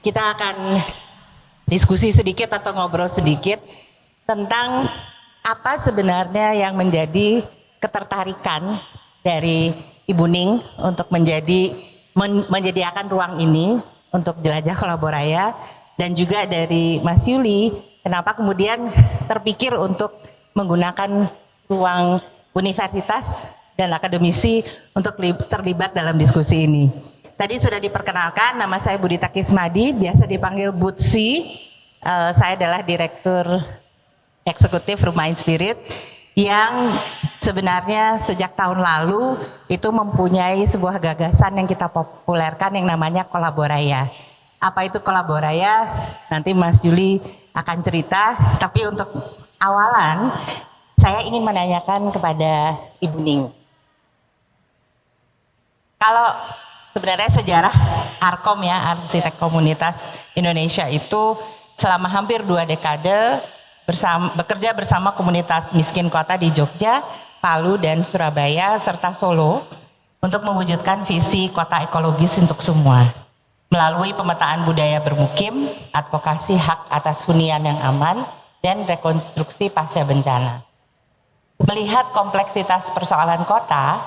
kita akan diskusi sedikit atau ngobrol sedikit tentang apa sebenarnya yang menjadi ketertarikan dari Ibu Ning untuk menyediakan ruang ini untuk jelajah Kolaboraya, dan juga dari Mas Yuli kenapa kemudian terpikir untuk menggunakan ruang universitas dan akademisi untuk terlibat dalam diskusi ini. Tadi sudah diperkenalkan, nama saya Budita Kismadi, biasa dipanggil Butsi. Saya adalah Direktur Eksekutif Rumah Inspirit yang sebenarnya sejak tahun lalu itu mempunyai sebuah gagasan yang kita populerkan yang namanya Kolaboraya. Apa itu Kolaboraya? Nanti Mas Juli akan cerita, tapi untuk awalan saya ingin menanyakan kepada Ibu Ning. Kalau sebenarnya sejarah Arkom ya, Arsitek Komunitas Indonesia itu selama hampir 2 dekade bekerja bersama komunitas miskin kota di Jogja, Palu, dan Surabaya, serta Solo untuk mewujudkan visi kota ekologis untuk semua. Melalui pemetaan budaya bermukim, advokasi hak atas hunian yang aman, dan rekonstruksi pasca bencana. Melihat kompleksitas persoalan kota,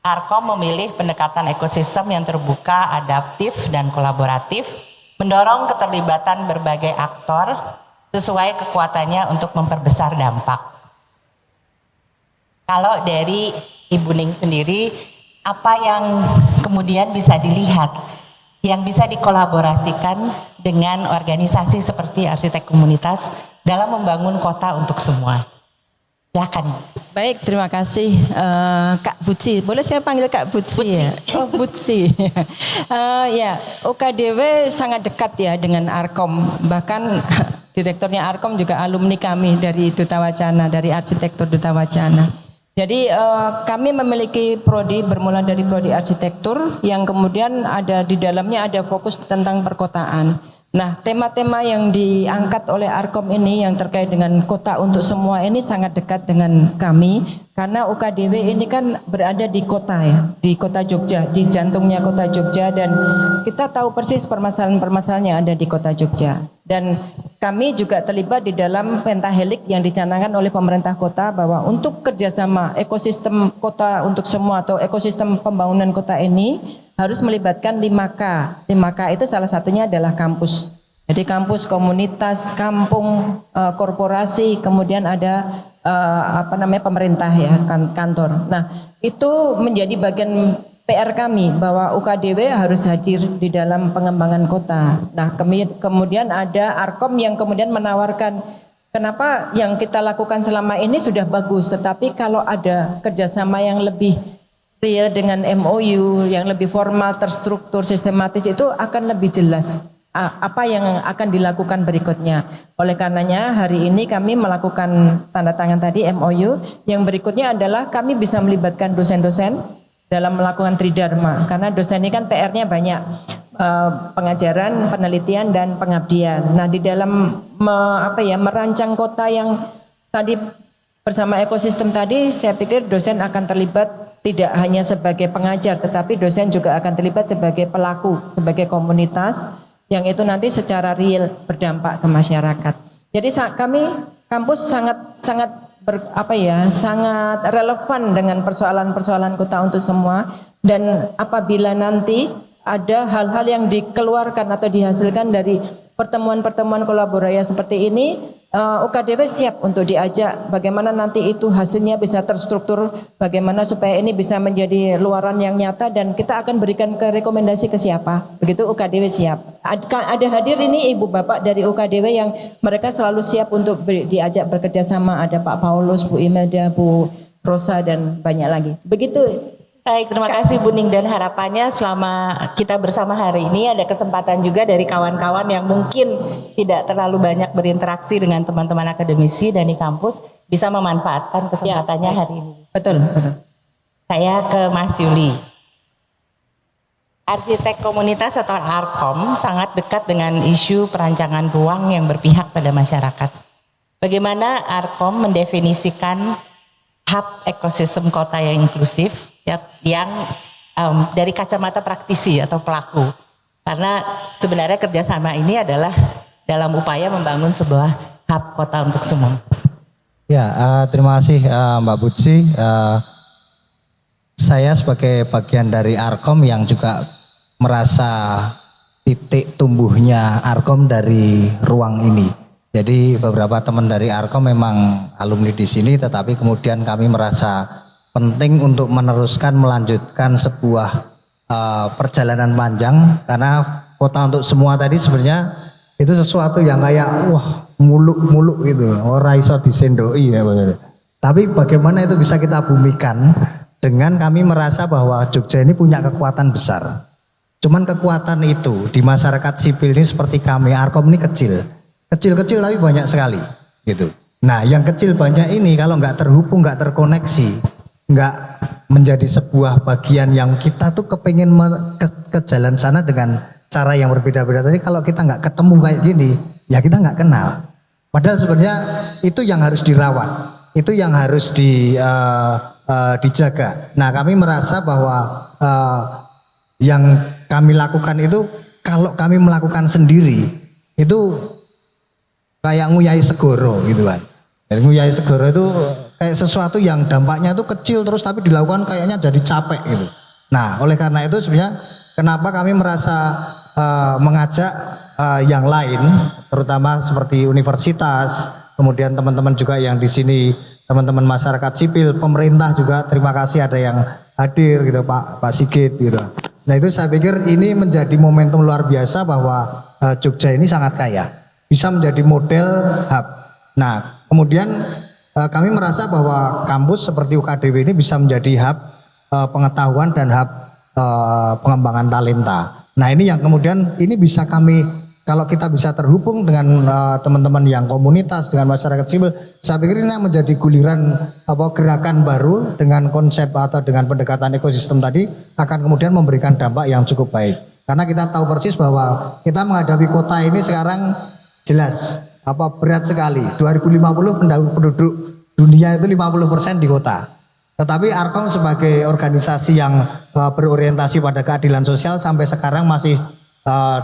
Arkom memilih pendekatan ekosistem yang terbuka, adaptif, dan kolaboratif, mendorong keterlibatan berbagai aktor sesuai kekuatannya untuk memperbesar dampak. Kalau dari Ibu Ning sendiri, apa yang kemudian bisa dilihat, yang bisa dikolaborasikan dengan organisasi seperti Arsitek Komunitas dalam membangun kota untuk semua? Silakan. Baik, terima kasih Kak Butsi. Boleh saya panggil Kak Butsi ya? Oh, Butsi. Ya, UKDW sangat dekat ya dengan Arkom. Bahkan direkturnya Arkom juga alumni kami dari Duta Wacana, dari Arsitektur Duta Wacana. Jadi kami memiliki prodi bermula dari prodi arsitektur yang kemudian ada di dalamnya ada fokus tentang perkotaan. Nah, tema-tema yang diangkat oleh Arkom ini yang terkait dengan kota untuk semua ini sangat dekat dengan kami karena UKDW ini kan berada di kota ya, di kota Jogja, di jantungnya kota Jogja, dan kita tahu persis permasalahan-permasalahan yang ada di kota Jogja. Dan kami juga terlibat di dalam pentahelik yang dicanangkan oleh pemerintah kota bahwa untuk kerjasama ekosistem kota untuk semua atau ekosistem pembangunan kota ini harus melibatkan 5K. 5K itu salah satunya adalah kampus. Jadi kampus, komunitas, kampung, korporasi, kemudian ada pemerintah ya, kantor. Nah, itu menjadi bagian PR kami bahwa UKDW harus hadir di dalam pengembangan kota. Nah, kemudian ada Arkom yang kemudian menawarkan kenapa yang kita lakukan selama ini sudah bagus, tetapi kalau ada kerjasama yang lebih real dengan MOU yang lebih formal, terstruktur, sistematis, itu akan lebih jelas apa yang akan dilakukan berikutnya. Oleh karenanya hari ini kami melakukan tanda tangan tadi MOU. Yang berikutnya adalah kami bisa melibatkan dosen-dosen dalam melakukan tridharma, karena dosen ini kan PR-nya banyak, pengajaran, penelitian, dan pengabdian. Nah, di dalam merancang kota yang tadi bersama ekosistem tadi, saya pikir dosen akan terlibat tidak hanya sebagai pengajar, tetapi dosen juga akan terlibat sebagai pelaku, sebagai komunitas yang itu nanti secara real berdampak ke masyarakat. Jadi kami kampus sangat relevan dengan persoalan-persoalan kota untuk semua, dan apabila nanti ada hal-hal yang dikeluarkan atau dihasilkan dari pertemuan-pertemuan kolaborasi seperti ini, UKDW siap untuk diajak bagaimana nanti itu hasilnya bisa terstruktur, bagaimana supaya ini bisa menjadi luaran yang nyata, dan kita akan berikan rekomendasi ke siapa. Begitu UKDW siap. Ada hadir ini ibu bapak dari UKDW yang mereka selalu siap untuk diajak bekerja sama. Ada Pak Paulus, Bu Imelda, Bu Rosa, dan banyak lagi. Begitu. Baik, terima kasih Bu Ning, dan harapannya selama kita bersama hari ini ada kesempatan juga dari kawan-kawan yang mungkin tidak terlalu banyak berinteraksi dengan teman-teman akademisi dan di kampus bisa memanfaatkan kesempatannya hari ini. Betul, betul. Saya ke Mas Yuli. Arsitek Komunitas atau Arkom sangat dekat dengan isu perancangan ruang yang berpihak pada masyarakat. Bagaimana Arkom mendefinisikan hub ekosistem kota yang inklusif yang dari kacamata praktisi atau pelaku. Karena sebenarnya kerjasama ini adalah dalam upaya membangun sebuah hub kota untuk semua. Ya, terima kasih Mbak Butsi. Saya sebagai bagian dari Arkom yang juga merasa titik tumbuhnya Arkom dari ruang ini. Jadi beberapa teman dari Arkom memang alumni di sini, tetapi kemudian kami merasa penting untuk meneruskan, melanjutkan sebuah perjalanan panjang, karena kota untuk semua tadi sebenarnya itu sesuatu yang kayak wah muluk-muluk gitu, ora iso disendoi ya. Tapi bagaimana itu bisa kita bumikan dengan kami merasa bahwa Jogja ini punya kekuatan besar. Cuman kekuatan itu di masyarakat sipil ini seperti kami Arkom ini kecil-kecil tapi banyak sekali gitu. Nah yang kecil banyak ini kalau nggak terhubung, nggak terkoneksi, nggak menjadi sebuah bagian yang kita tuh kepengen ke jalan sana dengan cara yang berbeda-beda tadi, kalau kita nggak ketemu kayak gini ya kita nggak kenal. Padahal sebenarnya itu yang harus dirawat, itu yang harus dijaga. Nah kami merasa bahwa yang kami lakukan itu kalau kami melakukan sendiri itu kayak nguyai segoro gitu kan. Dan nguyai segoro itu kayak sesuatu yang dampaknya itu kecil terus tapi dilakukan kayaknya jadi capek gitu. Nah oleh karena itu sebenarnya kenapa kami merasa mengajak yang lain, terutama seperti universitas, kemudian teman-teman juga yang di sini, teman-teman masyarakat sipil, pemerintah juga terima kasih ada yang hadir gitu Pak Sigit gitu. Nah itu saya pikir ini menjadi momentum luar biasa bahwa Jogja ini sangat kaya, bisa menjadi model hub. Nah kemudian kami merasa bahwa kampus seperti UKDW ini bisa menjadi hub pengetahuan dan hub pengembangan talenta. Nah ini yang kemudian ini bisa kami, kalau kita bisa terhubung dengan teman-teman yang komunitas, dengan masyarakat sipil, saya pikir ini menjadi guliran gerakan baru dengan konsep atau dengan pendekatan ekosistem tadi akan kemudian memberikan dampak yang cukup baik. Karena kita tahu persis bahwa kita menghadapi kota ini sekarang jelas berat sekali. 2050 penduduk dunia itu 50% di kota. Tetapi Arkom sebagai organisasi yang berorientasi pada keadilan sosial sampai sekarang masih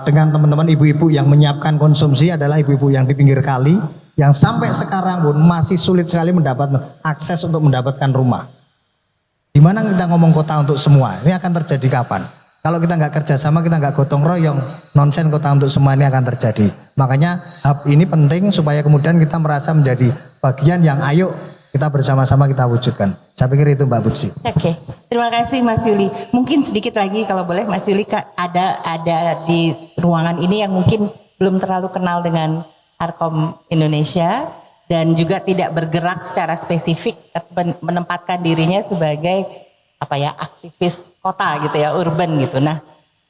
dengan teman-teman ibu-ibu yang menyiapkan konsumsi adalah ibu-ibu yang di pinggir kali yang sampai sekarang pun masih sulit sekali mendapat akses untuk mendapatkan rumah. Gimana kita ngomong kota untuk semua? Ini akan terjadi kapan? Kalau kita nggak kerjasama, kita nggak gotong royong, nonsen kota untuk semua ini akan terjadi. Makanya hub ini penting supaya kemudian kita merasa menjadi bagian yang ayo kita bersama-sama kita wujudkan. Saya pikir itu Mbak Butsi. Oke, terima kasih Mas Yuli. Mungkin sedikit lagi kalau boleh Mas Yuli, ada di ruangan ini yang mungkin belum terlalu kenal dengan Arkom Indonesia dan juga tidak bergerak secara spesifik menempatkan dirinya sebagai aktivis kota gitu ya, urban gitu. Nah,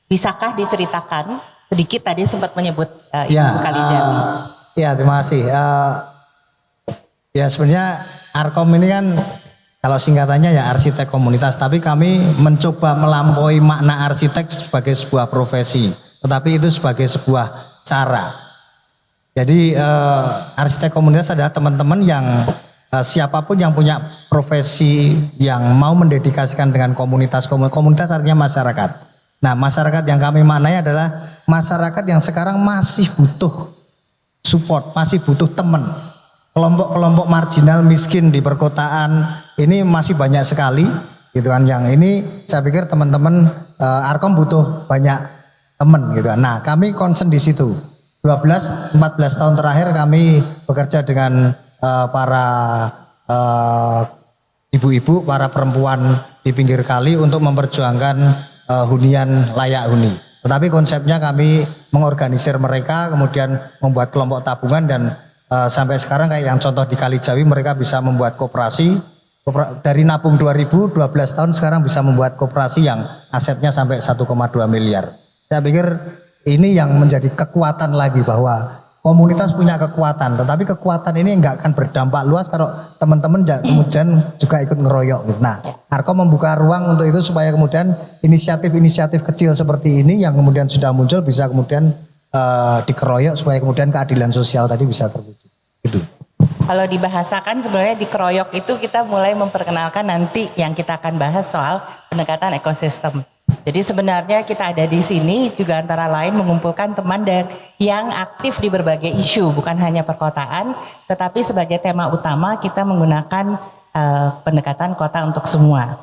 bisakah diceritakan sedikit, tadi sempat menyebut Ibu Kalijawi. Ya, terima kasih. Ya sebenarnya Arkom ini kan kalau singkatannya ya arsitek komunitas, tapi kami mencoba melampaui makna arsitek sebagai sebuah profesi, tetapi itu sebagai sebuah cara. Jadi arsitek komunitas adalah teman-teman yang siapapun yang punya profesi yang mau mendedikasikan dengan komunitas artinya masyarakat. Nah masyarakat yang kami maknai adalah masyarakat yang sekarang masih butuh support, masih butuh teman. Kelompok-kelompok marginal miskin di perkotaan ini masih banyak sekali gitu kan. Yang ini saya pikir teman-teman Arkom butuh banyak teman gitu kan. Nah kami concern di situ. 12-14 tahun terakhir kami bekerja dengan para ibu-ibu, para perempuan di pinggir kali untuk memperjuangkan hunian layak huni. Tetapi konsepnya kami mengorganisir mereka, kemudian membuat kelompok tabungan dan sampai sekarang kayak yang contoh di Kalijawi mereka bisa membuat koperasi dari nabung 2012 tahun sekarang bisa membuat koperasi yang asetnya sampai 1,2 miliar. Saya pikir ini yang menjadi kekuatan lagi bahwa komunitas punya kekuatan, tetapi kekuatan ini enggak akan berdampak luas kalau teman-teman kemudian juga ikut ngeroyok gitu. Nah, Arkom membuka ruang untuk itu supaya kemudian inisiatif-inisiatif kecil seperti ini yang kemudian sudah muncul bisa kemudian dikeroyok supaya kemudian keadilan sosial tadi bisa terwujud. Itu. Kalau dibahasakan sebenarnya dikeroyok itu kita mulai memperkenalkan nanti yang kita akan bahas soal pendekatan ekosistem. Jadi sebenarnya kita ada di sini juga antara lain mengumpulkan teman yang aktif di berbagai isu, bukan hanya perkotaan, tetapi sebagai tema utama kita menggunakan pendekatan kota untuk semua.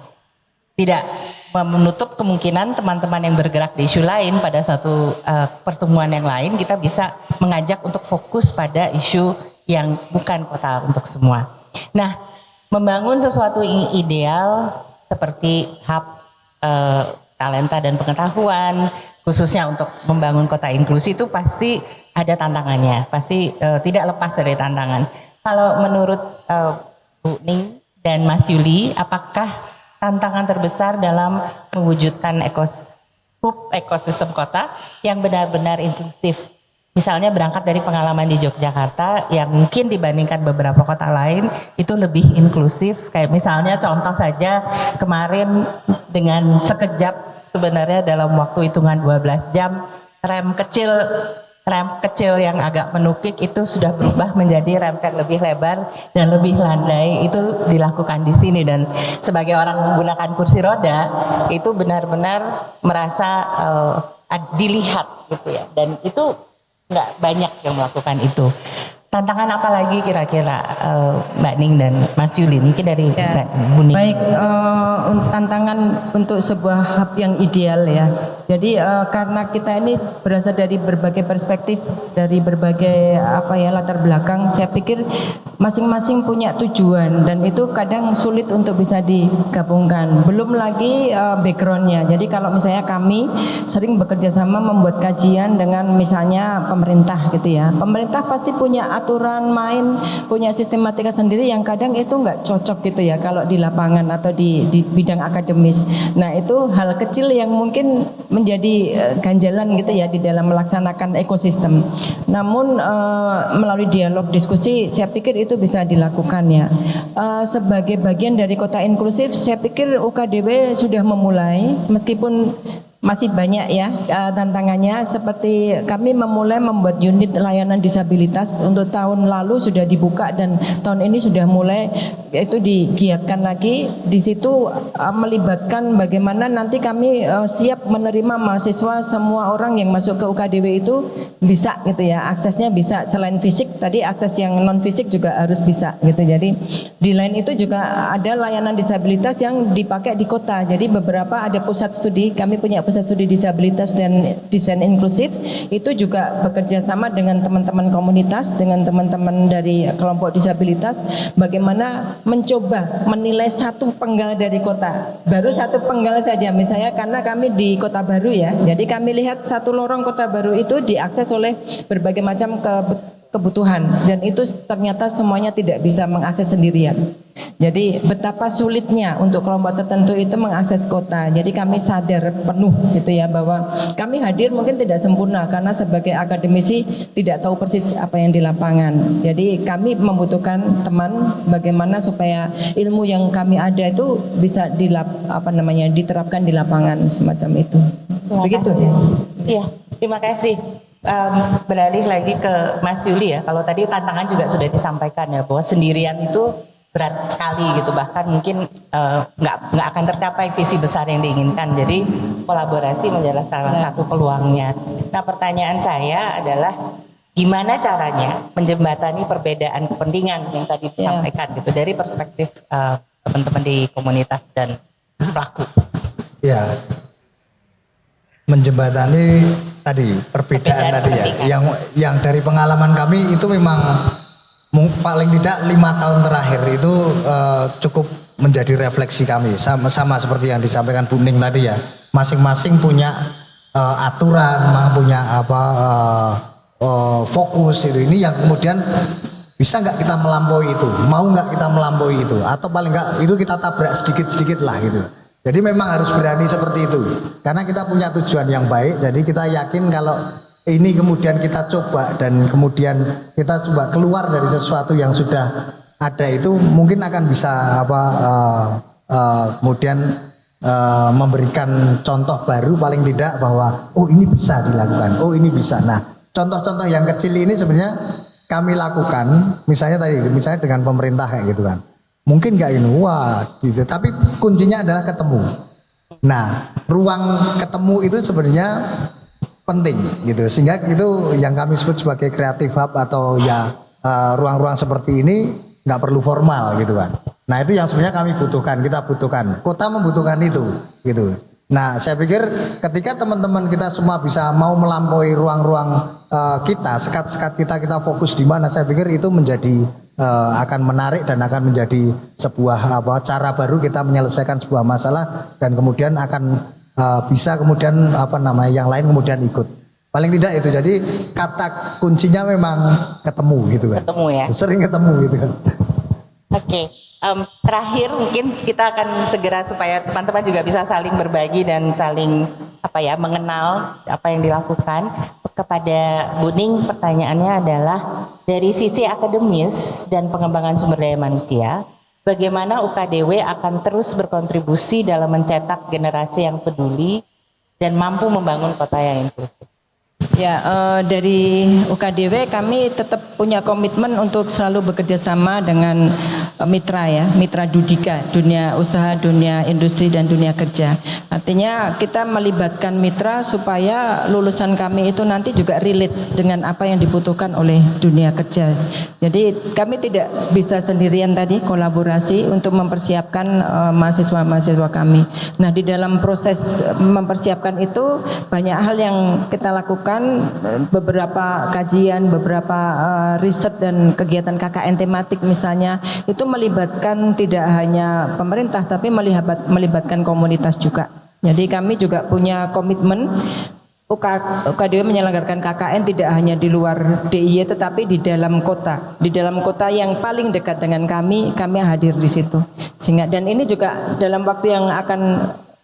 Tidak menutup kemungkinan teman-teman yang bergerak di isu lain pada satu pertemuan yang lain kita bisa mengajak untuk fokus pada isu yang bukan kota untuk semua. Nah, membangun sesuatu yang ideal seperti hub talenta dan pengetahuan, khususnya untuk membangun kota inklusi itu pasti ada tantangannya, pasti tidak lepas dari tantangan. Kalau menurut Bu Ning dan Mas Yuli, apakah tantangan terbesar dalam mewujudkan ekosistem kota yang benar-benar inklusif? Misalnya berangkat dari pengalaman di Yogyakarta yang mungkin dibandingkan beberapa kota lain itu lebih inklusif. Kayak misalnya contoh saja kemarin dengan sekejap sebenarnya dalam waktu hitungan 12 jam rem kecil yang agak menukik itu sudah berubah menjadi rem yang lebih lebar dan lebih landai. Itu dilakukan di sini dan sebagai orang menggunakan kursi roda itu benar-benar merasa dilihat gitu ya, dan itu nggak banyak yang melakukan itu. Tantangan apa lagi kira-kira Mbak Ning dan Mas Yuli, mungkin dari Mbak Bu Ning. Baik, tantangan untuk sebuah hub yang ideal ya. Jadi karena kita ini berasal dari berbagai perspektif, dari berbagai latar belakang, saya pikir masing-masing punya tujuan dan itu kadang sulit untuk bisa digabungkan. Belum lagi backgroundnya. Jadi kalau misalnya kami sering bekerja sama membuat kajian dengan misalnya pemerintah gitu ya. Pemerintah pasti punya aturan main, punya sistematika sendiri yang kadang itu nggak cocok gitu ya kalau di lapangan atau di bidang akademis. Nah itu hal kecil yang mungkin menjadi ganjalan gitu ya di dalam melaksanakan ekosistem. Namun melalui dialog diskusi saya pikir itu bisa dilakukan ya. Sebagai bagian dari kota inklusif saya pikir UKDW sudah memulai meskipun masih banyak ya tantangannya, seperti kami memulai membuat unit layanan disabilitas untuk tahun lalu sudah dibuka dan tahun ini sudah mulai itu digiatkan lagi. Di situ melibatkan bagaimana nanti kami siap menerima mahasiswa, semua orang yang masuk ke UKDW itu bisa gitu ya, aksesnya bisa selain fisik tadi, akses yang non fisik juga harus bisa gitu. Jadi di lain itu juga ada layanan disabilitas yang dipakai di kota. Jadi beberapa ada pusat studi, kami punya pusat studi disabilitas dan desain inklusif, itu juga bekerja sama dengan teman-teman komunitas, dengan teman-teman dari kelompok disabilitas, bagaimana mencoba menilai satu penggal dari kota, baru satu penggal saja misalnya, karena kami di Kota Baru ya, jadi kami lihat satu lorong Kota Baru itu diakses oleh berbagai macam kebutuhan dan itu ternyata semuanya tidak bisa mengakses sendirian. Jadi betapa sulitnya untuk kelompok tertentu itu mengakses kota. Jadi kami sadar penuh gitu ya bahwa kami hadir mungkin tidak sempurna karena sebagai akademisi tidak tahu persis apa yang di lapangan. Jadi kami membutuhkan teman bagaimana supaya ilmu yang kami ada itu bisa diterapkan di lapangan semacam itu. Begitu ya. Iya, terima kasih. Beralih lagi ke Mas Yuli ya. Kalau tadi tantangan juga sudah disampaikan ya bahwa sendirian itu berat sekali gitu, bahkan mungkin nggak akan tercapai visi besar yang diinginkan. Jadi kolaborasi menjadi salah satu peluangnya. Nah pertanyaan saya adalah gimana caranya menjembatani perbedaan kepentingan yang tadi disampaikan gitu dari perspektif teman-teman di komunitas dan pelaku. Ya, menjembatani tadi perbedaan tadi ya, yang dari pengalaman kami itu memang paling tidak 5 tahun terakhir itu cukup menjadi refleksi kami, sama seperti yang disampaikan Bu Ning tadi ya, masing-masing punya aturan, punya fokus itu, ini yang kemudian bisa nggak kita melampaui itu, mau nggak kita melampaui itu, atau paling nggak itu kita tabrak sedikit-sedikit lah gitu. Jadi memang harus berani seperti itu, karena kita punya tujuan yang baik. Jadi kita yakin kalau ini kemudian kita coba dan kemudian kita coba keluar dari sesuatu yang sudah ada itu, mungkin akan bisa kemudian memberikan contoh baru paling tidak bahwa oh ini bisa dilakukan, oh ini bisa. Nah contoh-contoh yang kecil ini sebenarnya kami lakukan, misalnya dengan pemerintah kayak gitu kan. Mungkin nggak ini, wah gitu. Tapi kuncinya adalah ketemu. Nah, ruang ketemu itu sebenarnya penting gitu, sehingga itu yang kami sebut sebagai creative hub atau ya ruang-ruang seperti ini nggak perlu formal gitu kan. Nah itu yang sebenarnya kami butuhkan, kita butuhkan, kota membutuhkan itu gitu. Nah saya pikir ketika teman-teman kita semua bisa mau melampaui ruang-ruang kita, sekat-sekat kita fokus di mana, saya pikir itu menjadi akan menarik dan akan menjadi sebuah cara baru kita menyelesaikan sebuah masalah, dan kemudian akan bisa kemudian yang lain kemudian ikut. Paling tidak itu, jadi kata kuncinya memang ketemu gitu kan. Ketemu ya. Sering ketemu gitu kan. Oke, terakhir mungkin kita akan segera supaya teman-teman juga bisa saling berbagi dan saling mengenal apa yang dilakukan. Kepada Bu Ning, pertanyaannya adalah dari sisi akademis dan pengembangan sumber daya manusia, bagaimana UKDW akan terus berkontribusi dalam mencetak generasi yang peduli dan mampu membangun kota yang inklusif? Ya, dari UKDW kami tetap punya komitmen untuk selalu bekerja sama dengan mitra ya, mitra Dudika, dunia usaha, dunia industri dan dunia kerja. Artinya kita melibatkan mitra supaya lulusan kami itu nanti juga relate dengan apa yang dibutuhkan oleh dunia kerja. Jadi kami tidak bisa sendirian tadi, kolaborasi untuk mempersiapkan mahasiswa-mahasiswa kami. Nah, di dalam proses mempersiapkan itu banyak hal yang kita lakukan, beberapa kajian, beberapa riset dan kegiatan KKN tematik misalnya, itu melibatkan tidak hanya pemerintah tapi melibatkan komunitas juga. Jadi kami juga punya komitmen UKDW menyelenggarakan KKN tidak hanya di luar DIY tetapi di dalam kota. Di dalam kota yang paling dekat dengan kami hadir di situ. Sehingga, dan ini juga dalam waktu yang akan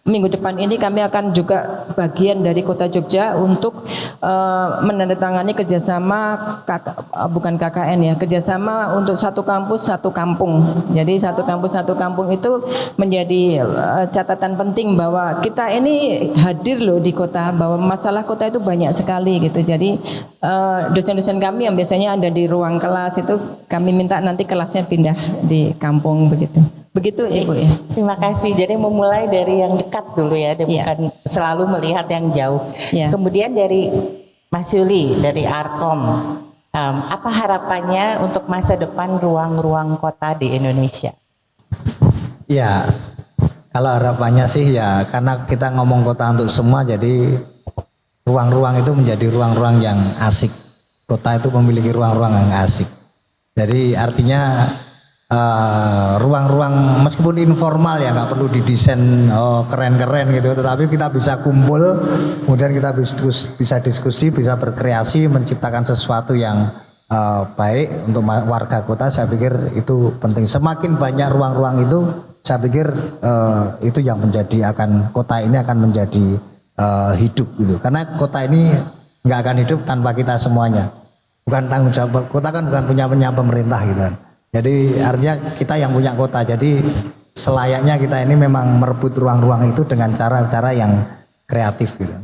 minggu depan ini kami akan juga bagian dari Kota Jogja untuk menandatangani kerjasama bukan KKN ya, kerjasama untuk satu kampus satu kampung. Jadi satu kampus satu kampung itu menjadi catatan penting bahwa kita ini hadir loh di kota, bahwa masalah kota itu banyak sekali gitu. Jadi dosen-dosen kami yang biasanya ada di ruang kelas itu kami minta nanti kelasnya pindah di kampung begitu. Begitu Ibu ya. Terima kasih. Jadi memulai dari yang dekat dulu ya, bukan selalu melihat yang jauh. Kemudian dari Mas Yuli dari Arkom, apa harapannya untuk masa depan ruang-ruang kota di Indonesia? Ya, kalau harapannya sih ya karena kita ngomong kota untuk semua, jadi ruang-ruang itu menjadi ruang-ruang yang asik. Kota itu memiliki ruang-ruang yang asik. Jadi artinya ruang-ruang meskipun informal ya, nggak perlu didesain keren-keren gitu, tetapi kita bisa kumpul, kemudian kita bisa diskusi, bisa berkreasi, menciptakan sesuatu yang baik untuk warga kota. Saya pikir itu penting. Semakin banyak ruang-ruang itu, saya pikir itu yang menjadi kota ini akan menjadi hidup gitu. Karena kota ini nggak akan hidup tanpa kita semuanya. Bukan tanggung jawab kota, kan bukan punya pemerintah gitu kan. Jadi artinya kita yang punya kota, jadi selayaknya kita ini memang merebut ruang-ruang itu dengan cara-cara yang kreatif gitu.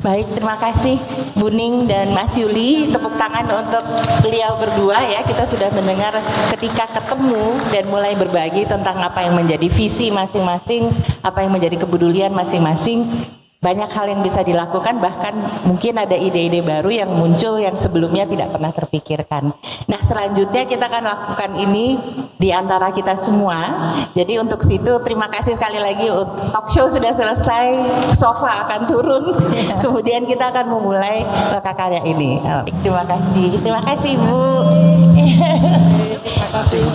Baik, terima kasih Bu Ning dan Mas Yuli. Tepuk tangan untuk beliau berdua ya. Kita sudah mendengar ketika ketemu dan mulai berbagi tentang apa yang menjadi visi masing-masing, apa yang menjadi kepedulian masing-masing. Banyak hal yang bisa dilakukan, bahkan mungkin ada ide-ide baru yang muncul yang sebelumnya tidak pernah terpikirkan. Nah, selanjutnya kita akan lakukan ini di antara kita semua. Jadi untuk situ terima kasih sekali lagi. Talk show sudah selesai, sofa akan turun. Kemudian kita akan memulai karya ini. Terima kasih Bu. Terima kasih.